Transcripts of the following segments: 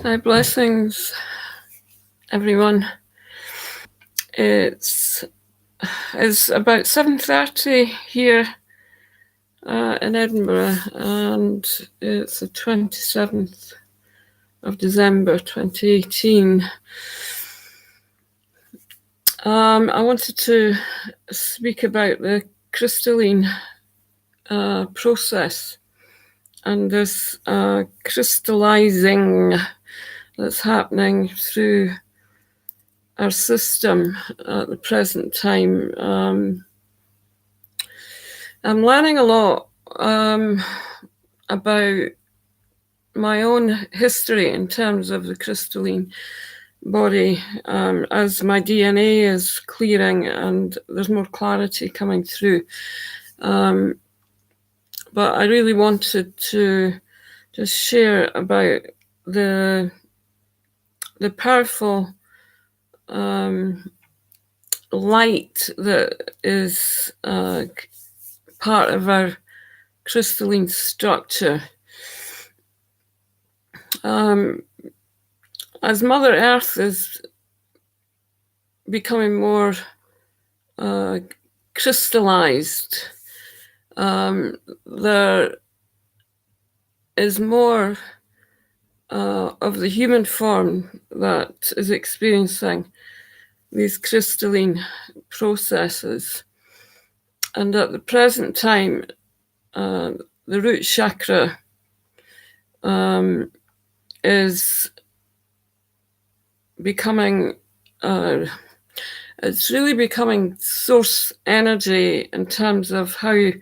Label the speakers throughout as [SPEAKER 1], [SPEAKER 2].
[SPEAKER 1] Hi, blessings, everyone. It's about 7:30 here in Edinburgh, and it's the 27th of December 2018. I wanted to speak about the crystalline process and this crystallizing that's happening through our system at the present time. I'm learning a lot about my own history in terms of the crystalline body as my DNA is clearing and there's more clarity coming through. But I really wanted to just share about the powerful light that is part of our crystalline structure. As Mother Earth is becoming more crystallized, there is more of the human form that is experiencing these crystalline processes. And at the present time, the root chakra is becoming it's really becoming source energy in terms of how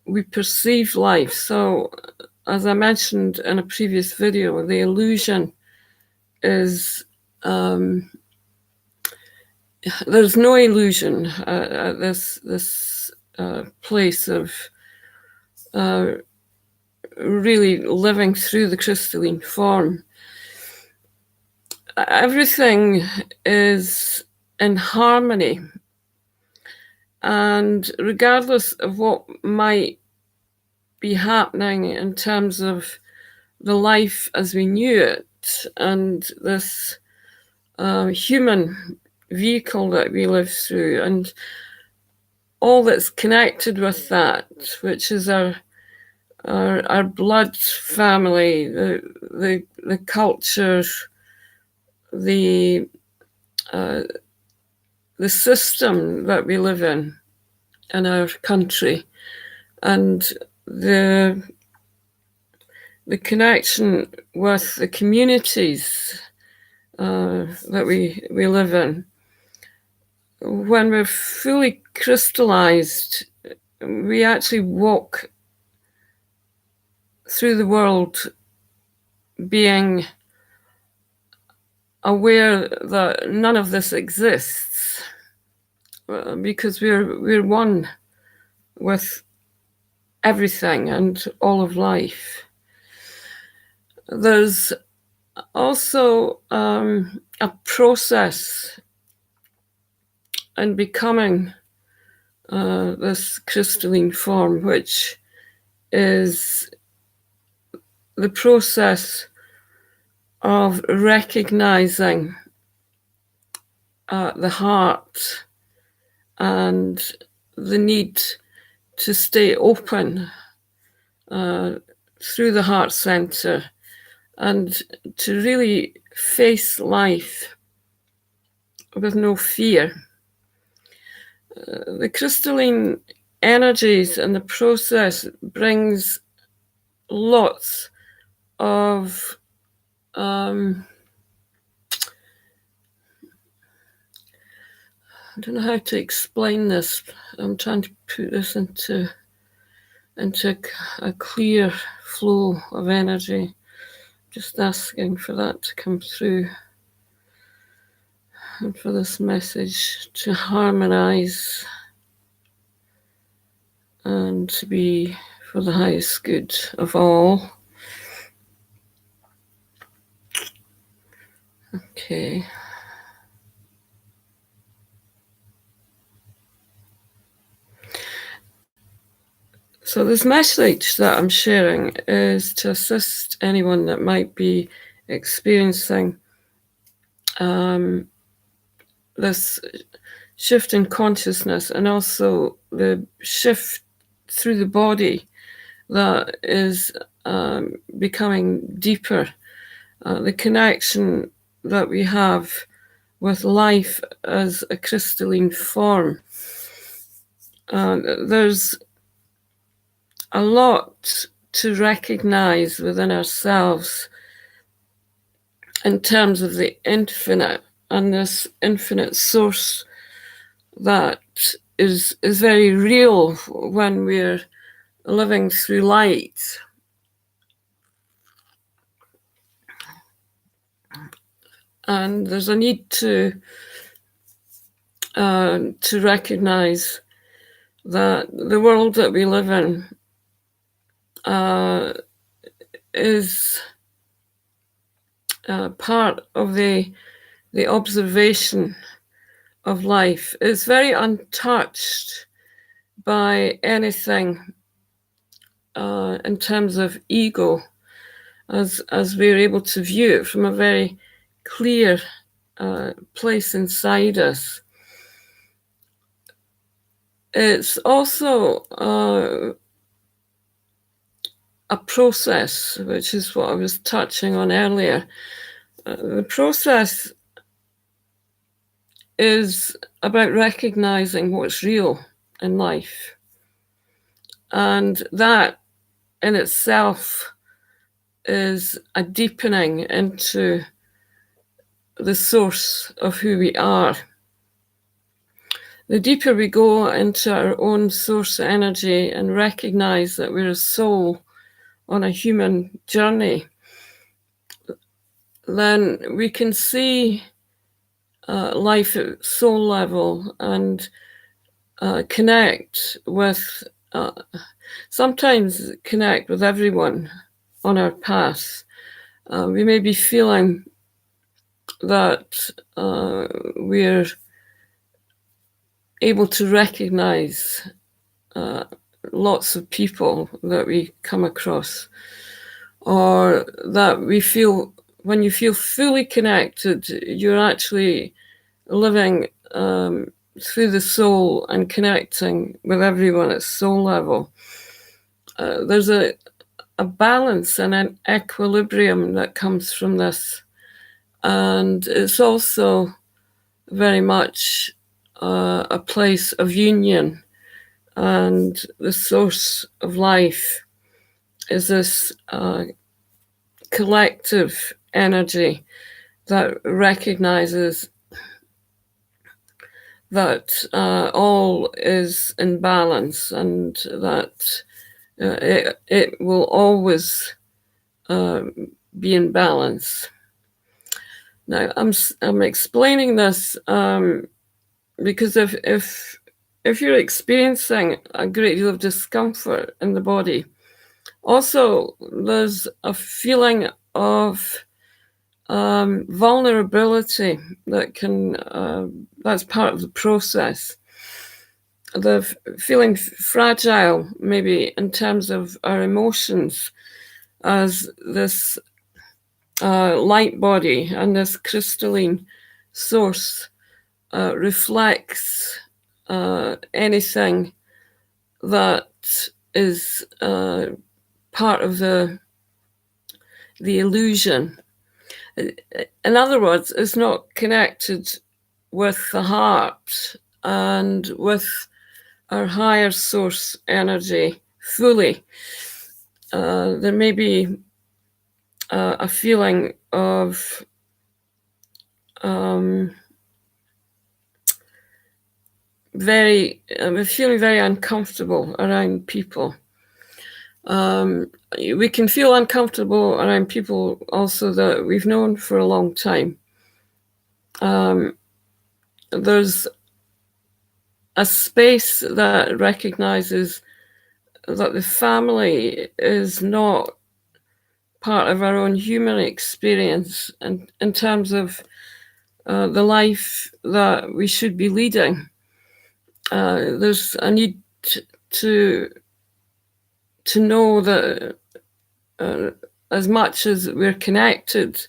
[SPEAKER 1] we perceive life. So, as I mentioned in a previous video, the illusion is there's no illusion at this place of really living through the crystalline form. Everything is in harmony, and regardless of what might be happening in terms of the life as we knew it and this human vehicle that we live through and all that's connected with that, which is our blood family, the culture, the system that we live in our country, and the connection with the communities that we live in. When we're fully crystallized, we actually walk through the world being aware that none of this exists, because we're one with everything and all of life. There's also a process in becoming this crystalline form, which is the process of recognizing the heart and the need to stay open through the heart center and to really face life with no fear. The crystalline energies and the process brings lots of I don't know how to explain this. I'm trying to put this into a clear flow of energy. Just asking for that to come through and for this message to harmonize and to be for the highest good of all. Okay. So this message that I'm sharing is to assist anyone that might be experiencing this shift in consciousness, and also the shift through the body that is becoming deeper. The connection that we have with life as a crystalline form. There's a lot to recognize within ourselves in terms of the infinite, and this infinite source that is very real when we're living through light. And there's a need to recognize that the world that we live in is part of the observation of life. It's very untouched by anything in terms of ego, as we're able to view it from a very clear place inside us. It's also a process, which is what I was touching on earlier. The process is about recognizing what's real in life. And that in itself is a deepening into the source of who we are. The deeper we go into our own source energy and recognize that we're a soul on a human journey, then we can see life at soul level and connect with, sometimes connect with everyone on our path. We may be feeling that we're able to recognize lots of people that we come across, or that we feel, when you feel fully connected, you're actually living through the soul and connecting with everyone at soul level. There's a balance and an equilibrium that comes from this, and it's also very much a place of union, and the source of life is this collective energy that recognizes that all is in balance, and that it will always be in balance. Now, I'm explaining this because if you're experiencing a great deal of discomfort in the body, also there's a feeling of vulnerability that can that's part of the process. The feeling fragile, maybe in terms of our emotions, as this light body and this crystalline source reflects anything that is part of the illusion. In other words, it's not connected with the heart and with our higher source energy fully. There may be a feeling of feeling very uncomfortable around people. We can feel uncomfortable around people also that we've known for a long time. There's a space that recognizes that the family is not part of our own human experience, and in terms of the life that we should be leading. There's a need to know that as much as we're connected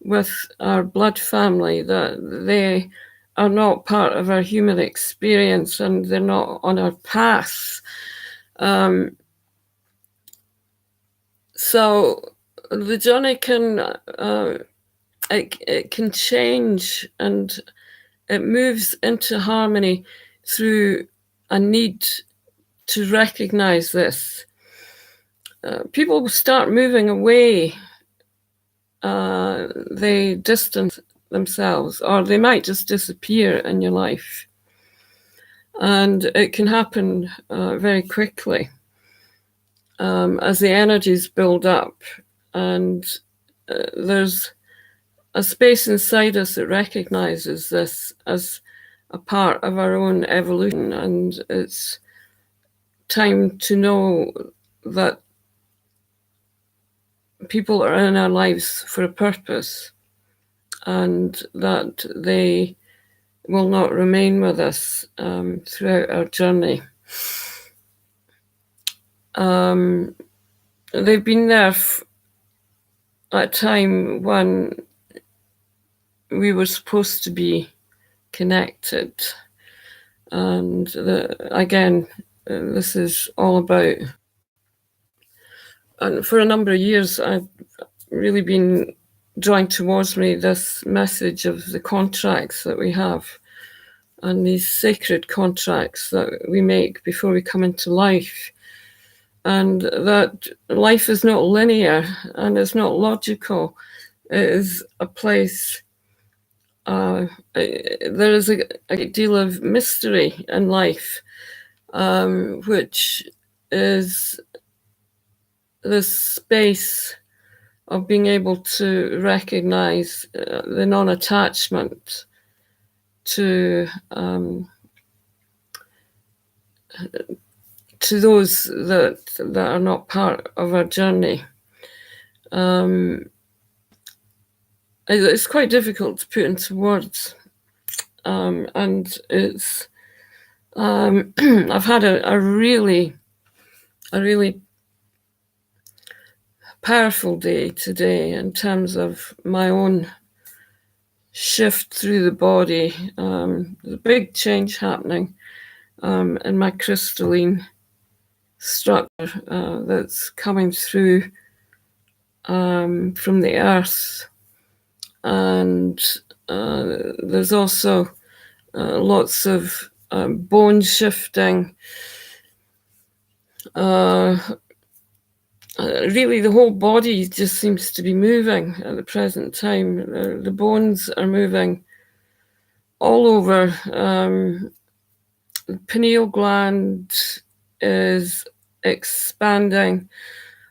[SPEAKER 1] with our blood family, that they are not part of our human experience and they're not on our path. So the journey it can change, and it moves into harmony through a need to recognize this. People will start moving away, they distance themselves, or they might just disappear in your life. And it can happen very quickly as the energies build up. And there's a space inside us that recognizes this as a part of our own evolution. And it's time to know that people are in our lives for a purpose, and that they will not remain with us throughout our journey. They've been there at a time when we were supposed to be connected. And again, this is all about, and for a number of years, I've really been drawing towards me this message of the contracts that we have, and these sacred contracts that we make before we come into life. And that life is not linear and it's not logical. It is a place, there is a great deal of mystery in life, which is this space of being able to recognize the non-attachment to those that are not part of our journey. It's quite difficult to put into words, and it's I've had a really powerful day today in terms of my own shift through the body. There's a big change happening in my crystalline structure that's coming through from the earth. And there's also lots of bone shifting. Really, the whole body just seems to be moving at the present time. The bones are moving all over. The pineal gland is expanding.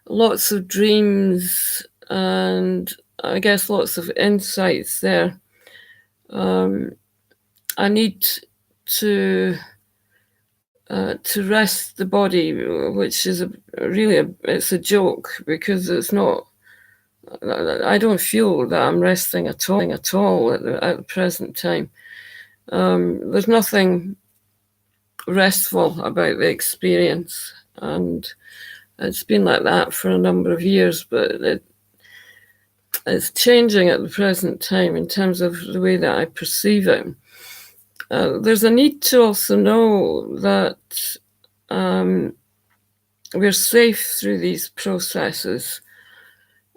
[SPEAKER 1] Lots of dreams and I guess lots of insights there. I need to rest the body, which is it's a joke, because it's not. I don't feel that I'm resting at all at the present time. There's nothing restful about the experience, and it's been like that for a number of years, but it's changing at the present time in terms of the way that I perceive it. There's a need to also know that we're safe through these processes.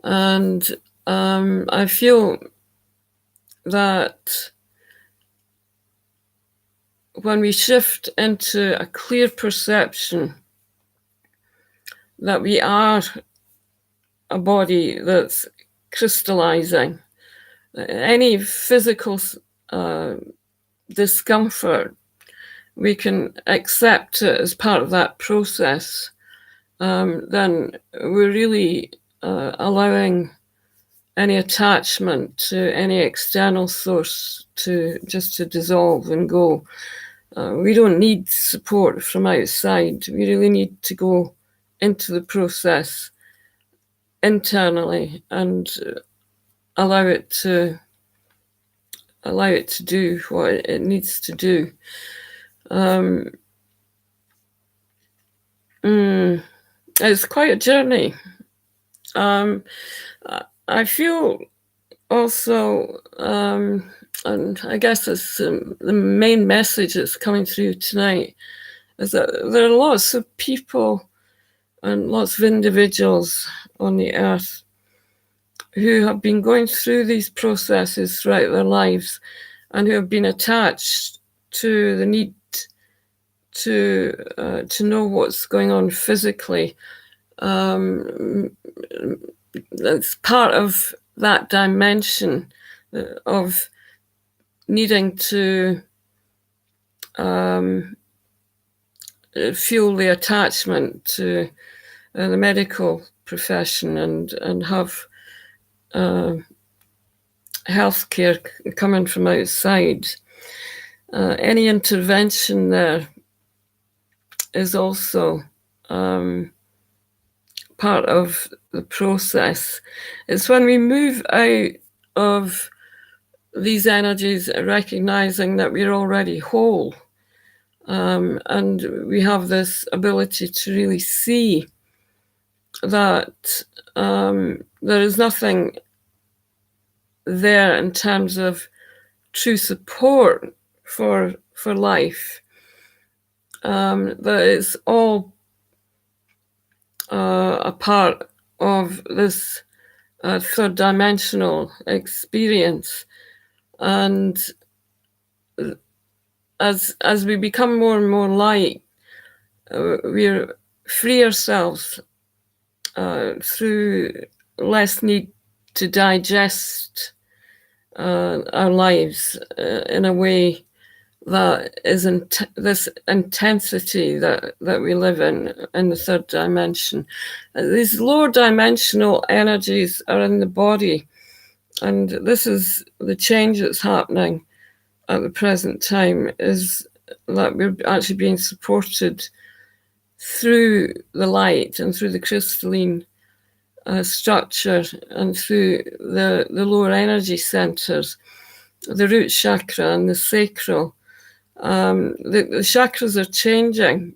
[SPEAKER 1] And I feel that when we shift into a clear perception that we are a body that's crystallizing, any physical discomfort, we can accept it as part of that process, then we're really allowing any attachment to any external source to dissolve and go. We don't need support from outside. We really need to go into the process internally and allow it to do what it needs to do. It's quite a journey. I feel also, and I guess it's the main message that's coming through tonight, is that there are lots of people and lots of individuals on the earth who have been going through these processes throughout their lives and who have been attached to the need to know what's going on physically. It's part of that dimension of needing to fuel the attachment to the medical profession and have healthcare coming from outside. Any intervention there is also part of the process. It's when we move out of these energies, recognizing that we're already whole, and we have this ability to really see that there is nothing there in terms of true support for life. That it's all a part of this third dimensional experience, and as we become more and more light, we free ourselves through less need to digest our lives in a way that is this intensity that we live in the third dimension. These lower dimensional energies are in the body, and this is the change that's happening at the present time, is that we're actually being supported through the light and through the crystalline structure and through the lower energy centers, the root chakra and the sacral. The chakras are changing,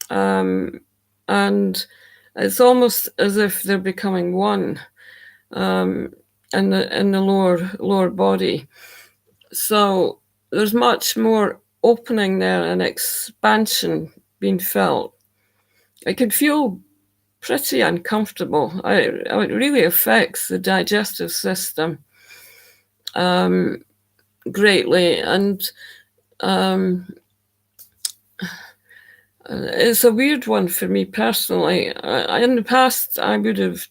[SPEAKER 1] and it's almost as if they're becoming one in the lower body. So there's much more opening there and expansion being felt. It can feel pretty uncomfortable. It really affects the digestive system greatly, and it's a weird one for me personally. In the past, I would have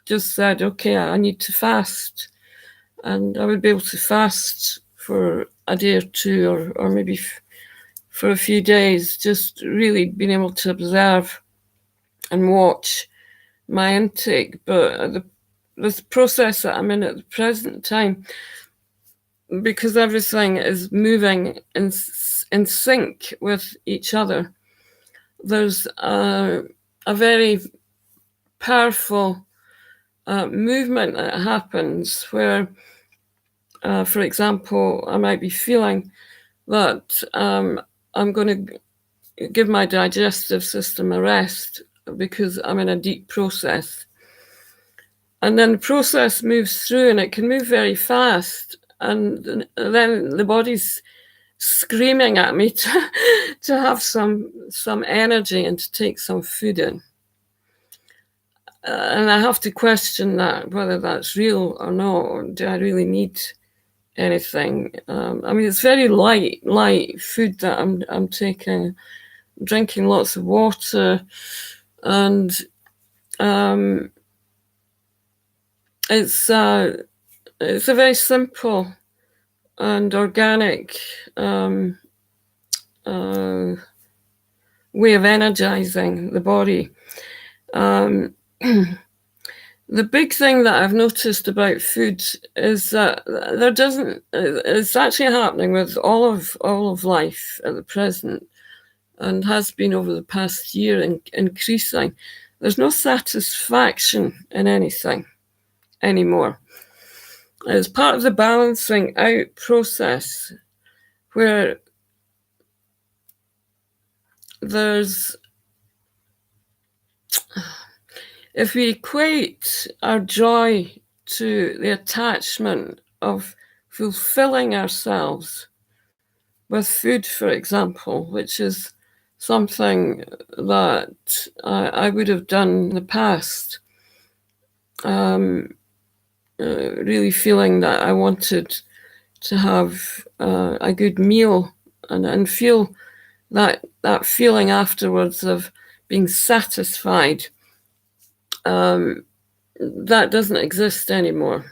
[SPEAKER 1] just said, okay, I need to fast, and I would be able to fast for a day or two, or maybe for a few days, just really being able to observe and watch my intake. But the process that I'm in at the present time, because everything is moving in sync with each other, there's a very powerful movement that happens where, for example, I might be feeling that I'm going to give my digestive system a rest because I'm in a deep process. And then the process moves through, and it can move very fast. And then the body's screaming at me to have some energy and to take some food in. And I have to question that, whether that's real or not, or do I really need anything? I mean, it's very light food that I'm taking, drinking lots of water, and it's a very simple and organic way of energizing the body. The big thing that I've noticed about food is that it's actually happening with all of life at the present, and has been over the past year, increasing. There's no satisfaction in anything anymore. It's part of the balancing out process, where if we equate our joy to the attachment of fulfilling ourselves with food, for example, which is something that I would have done in the past. Really feeling that I wanted to have a good meal and feel that feeling afterwards of being satisfied. That doesn't exist anymore.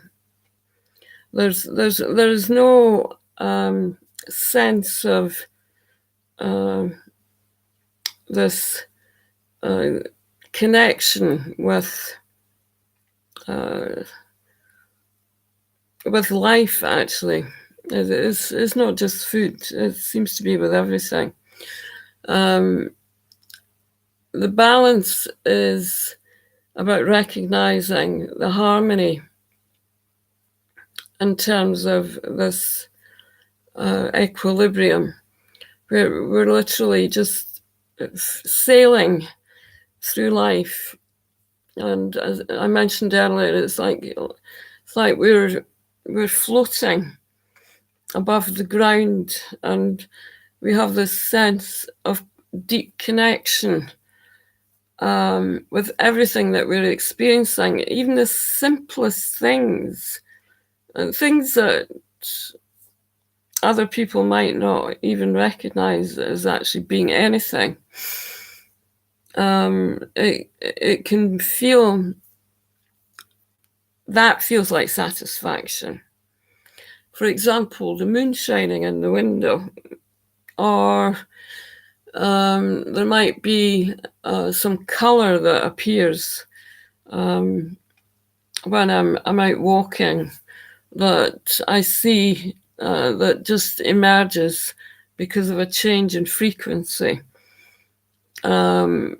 [SPEAKER 1] There's no sense of this connection with life. Actually, it's not just food. It seems to be with everything. The balance is about recognizing the harmony in terms of this equilibrium. We're literally just sailing through life, and as I mentioned earlier, it's like we're floating above the ground, and we have this sense of deep connection with everything that we're experiencing, even the simplest things, things that other people might not even recognize as actually being anything. It can feel, that feels like satisfaction. For example, the moon shining in the window, or there might be some color that appears when I'm out walking, that I see that just emerges because of a change in frequency. There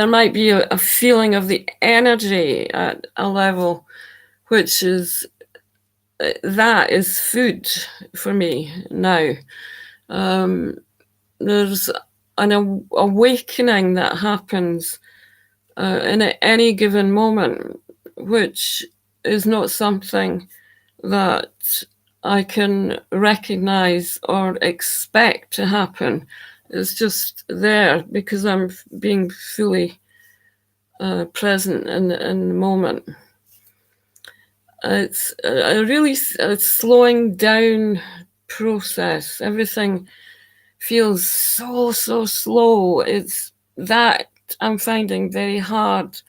[SPEAKER 1] might be a feeling of the energy at a level which is, that is food for me now. There's an awakening that happens in any given moment, which is not something that I can recognize or expect to happen. It's just there because I'm being fully present in the moment. It's a really slowing down process. Everything feels so slow. It's that I'm finding very hard.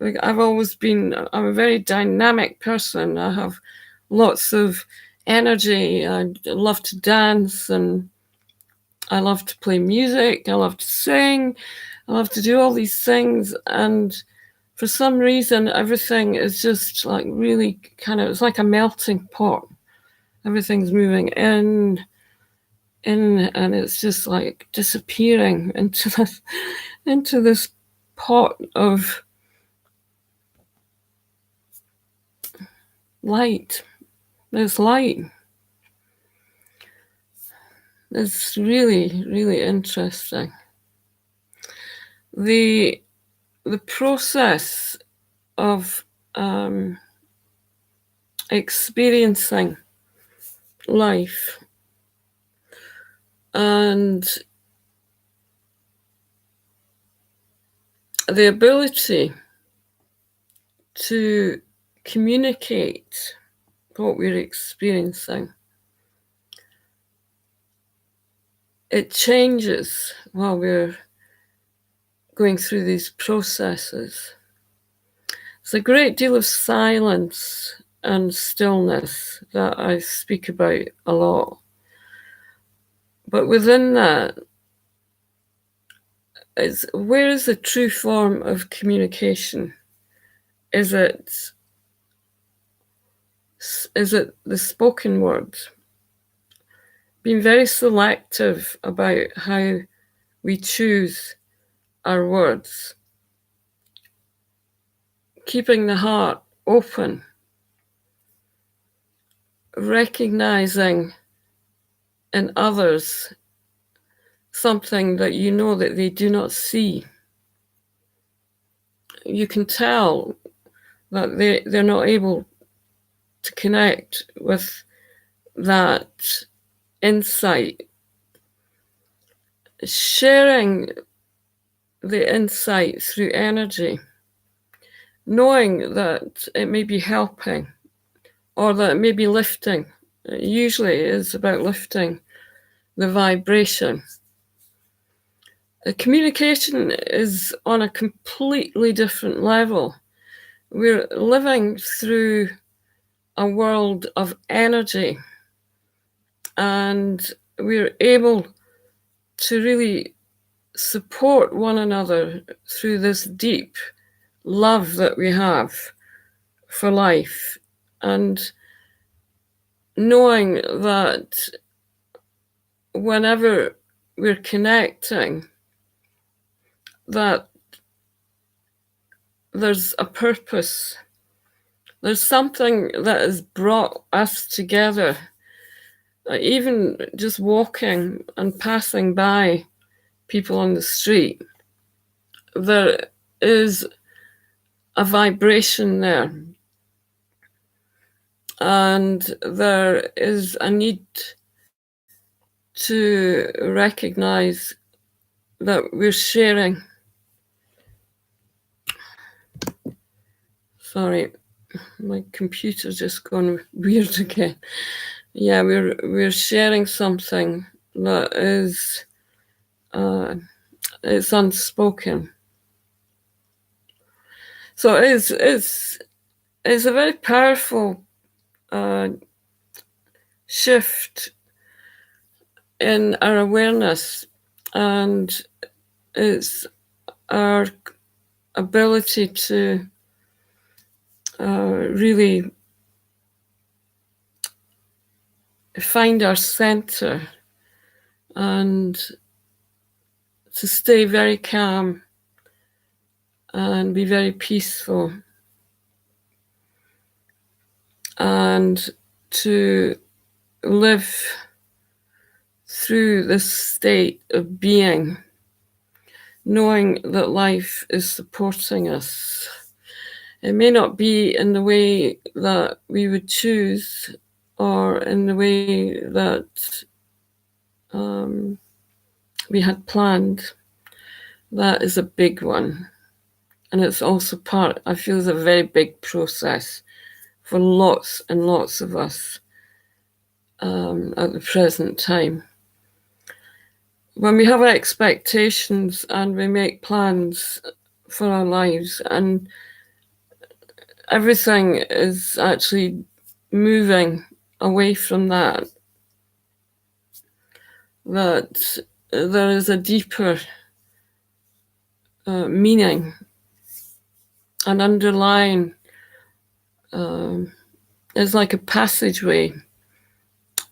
[SPEAKER 1] I'm a very dynamic person. I have lots of energy. I love to dance, and I love to play music. I love to sing. I love to do all these things. And for some reason, everything is just like really kind of, it's like a melting pot. Everything's moving in, and it's just like disappearing into this pot of light. There's light. It's really, really interesting. The process of experiencing life and the ability to communicate what we're experiencing, it changes while we're going through these processes. There's a great deal of silence and stillness that I speak about a lot. But within that, where is the true form of communication? Is it the spoken word? Being very selective about how we choose our words. Keeping the heart open. Recognizing in others something that you know that they do not see. You can tell that they're not able to connect with that insight. Sharing the insight through energy, knowing that it may be helping or that it may be lifting. Usually it is about lifting the vibration. The communication is on a completely different level. We're living through a world of energy, and we're able to really support one another through this deep love that we have for life, and knowing that whenever we're connecting, that there's a purpose. There's something that has brought us together. Even just walking and passing by people on the street, there is a vibration there. And there is a need to recognize that we're sharing. Sorry, my computer's just gone weird again. Yeah, we're sharing something that is it's unspoken. So it's a very powerful shift in our awareness, and it's our ability to really find our center and to stay very calm and be very peaceful, and to live through this state of being, knowing that life is supporting us. It may not be in the way that we would choose or in the way that we had planned. That is a big one. And it's also part, I feel, is a very big process for lots and lots of us at the present time. When we have expectations and we make plans for our lives, and everything is actually moving away from that, that there is a deeper meaning, an underlying, it's like a passageway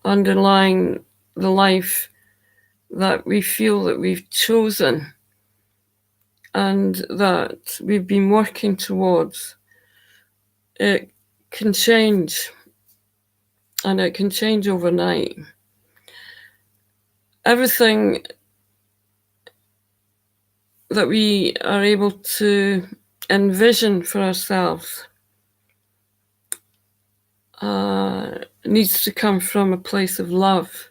[SPEAKER 1] underlying the life that we feel that we've chosen and that we've been working towards. It can change, and it can change overnight. Everything that we are able to envision for ourselves needs to come from a place of love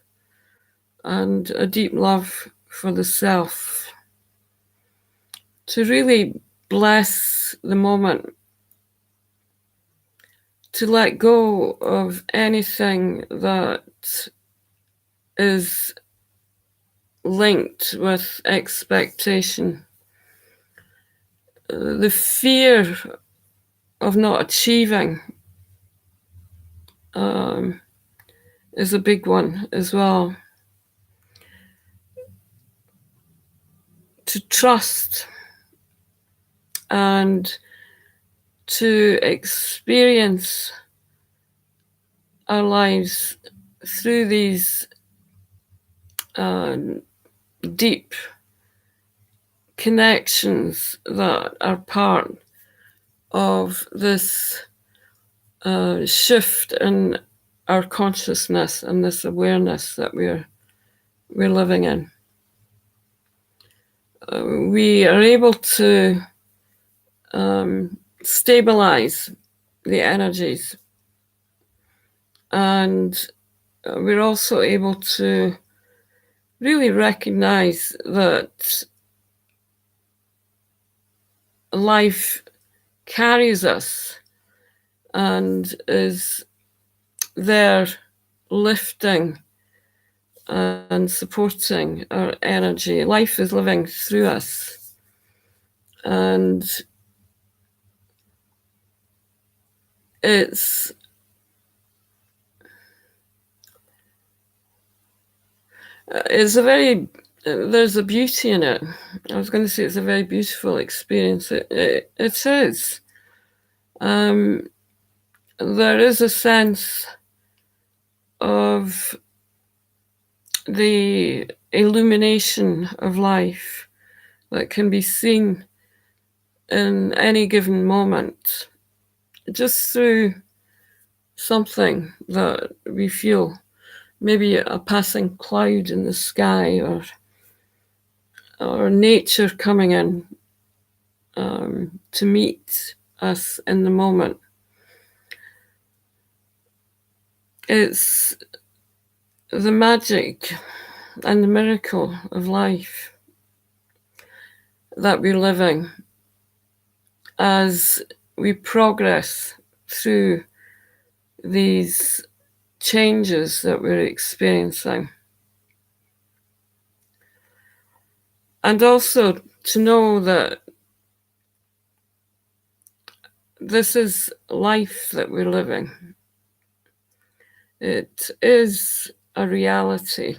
[SPEAKER 1] and a deep love for the self, to really bless the moment, to let go of anything that is linked with expectation. The fear of not achieving is a big one as well. To trust and to experience our lives through these deep connections that are part of this shift in our consciousness and this awareness that we're living in. We are able to stabilize the energies. And we're also able to really recognize that life carries us and is there lifting and supporting our energy. Life is living through us. And it's there's a beauty in it. I was going to say it's a very beautiful experience. It is. There is a sense of the illumination of life that can be seen in any given moment just through something that we feel, maybe a passing cloud in the sky, or nature coming in to meet us in the moment. It's the magic and the miracle of life that we're living as we progress through these changes that we're experiencing. And also to know that this is life that we're living. It is a reality,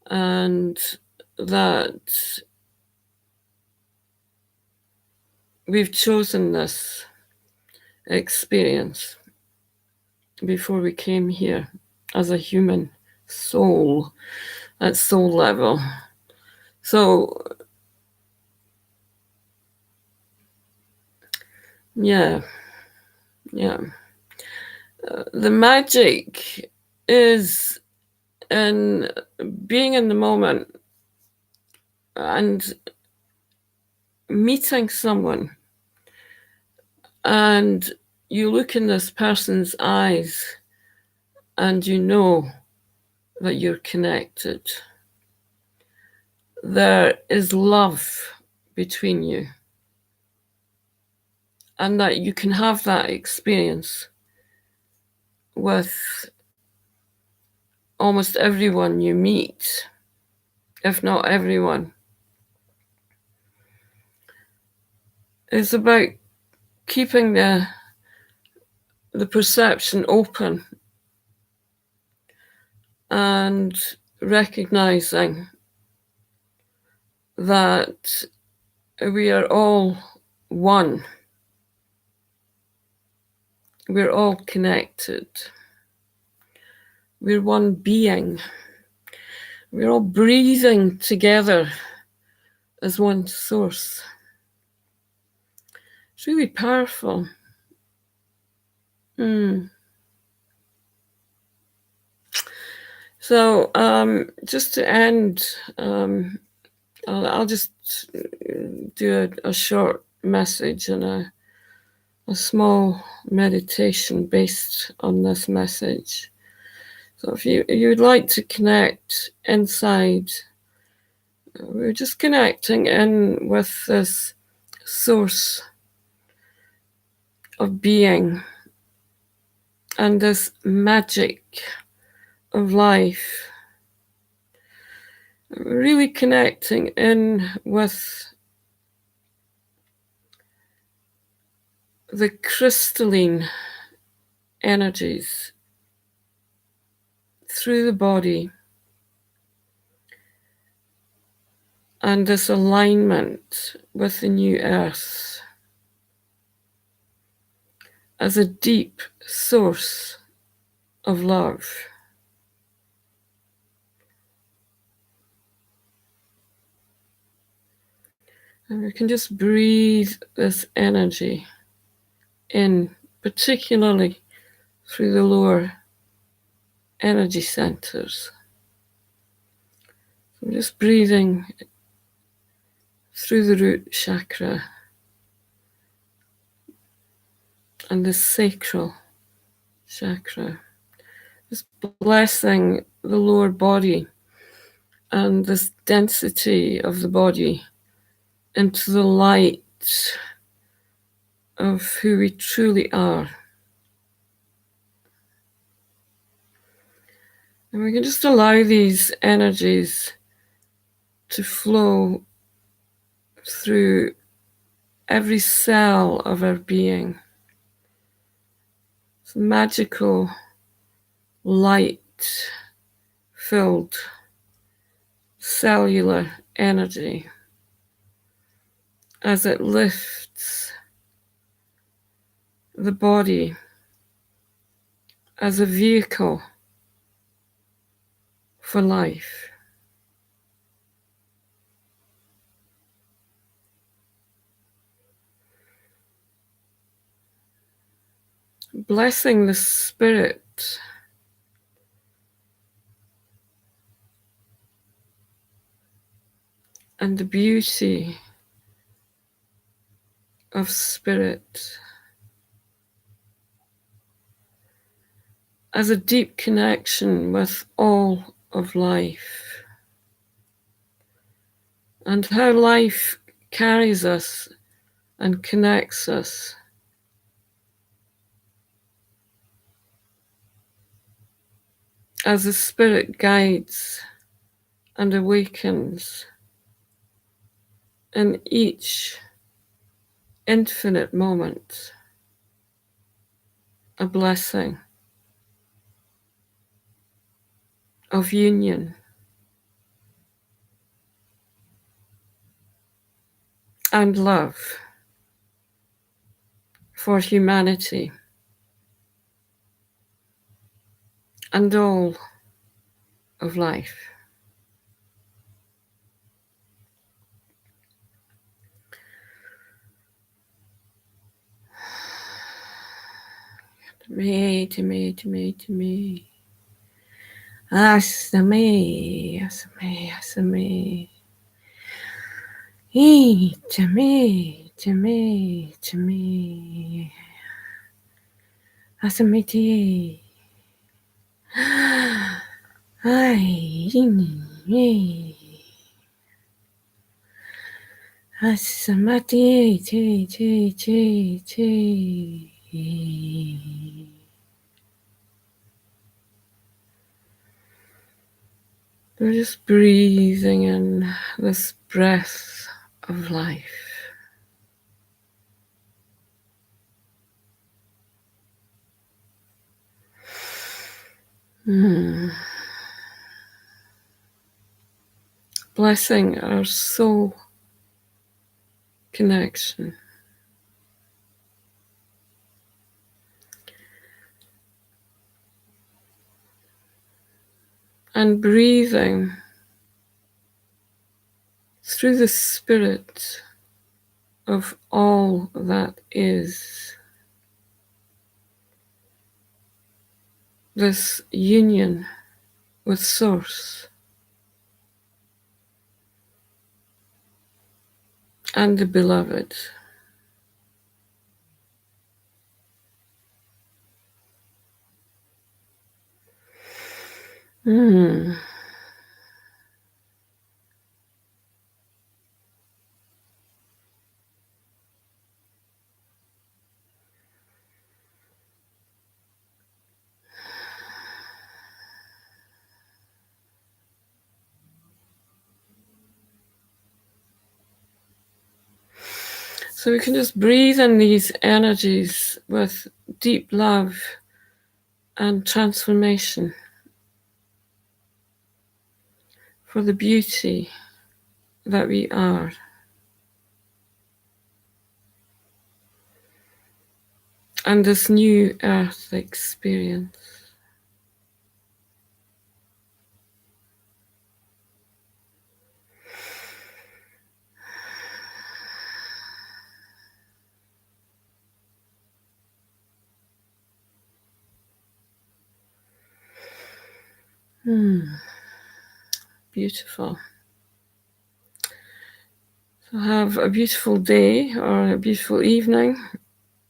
[SPEAKER 1] and that we've chosen this experience before we came here as a human soul at soul level. So, yeah. The magic is in being in the moment and meeting someone, and you look in this person's eyes and you know that you're connected. There is love between you, and that you can have that experience with almost everyone you meet, if not everyone. It's about keeping the perception open and recognizing that we are all one. We're all connected. We're one being. We're all breathing together as one source. It's really powerful. So, just to end, I'll just do a short message and a small meditation based on this message. So if you would like to connect inside, we're just connecting in with this source of being and this magic of life. We're really connecting in with the crystalline energies through the body, and this alignment with the new earth as a deep source of love. And we can just breathe this energy in, particularly through the lower energy centers. So just breathing through the root chakra and the sacral chakra. Just blessing the lower body and this density of the body into the light of who we truly are. And we can just allow these energies to flow through every cell of our being. It's magical, light-filled cellular energy as it lifts the body as a vehicle for life. Blessing the spirit and the beauty of spirit as a deep connection with all of life, and how life carries us and connects us. As the spirit guides and awakens in each infinite moment, a blessing of union and love for humanity and all of life. To me, to me, to me, to me. Asame, asame, asame. To me, to me, to me. Asamiti. Ai, me. Asamati, te. We're just breathing in this breath of life. Blessing our soul connection. And breathing through the spirit of all that is. This union with Source and the beloved. So we can just breathe in these energies with deep love and transformation for the beauty that we are. And this new earth experience. Beautiful. So have a beautiful day or a beautiful evening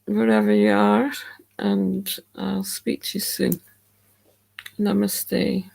[SPEAKER 1] wherever you are, and I'll speak to you soon. Namaste.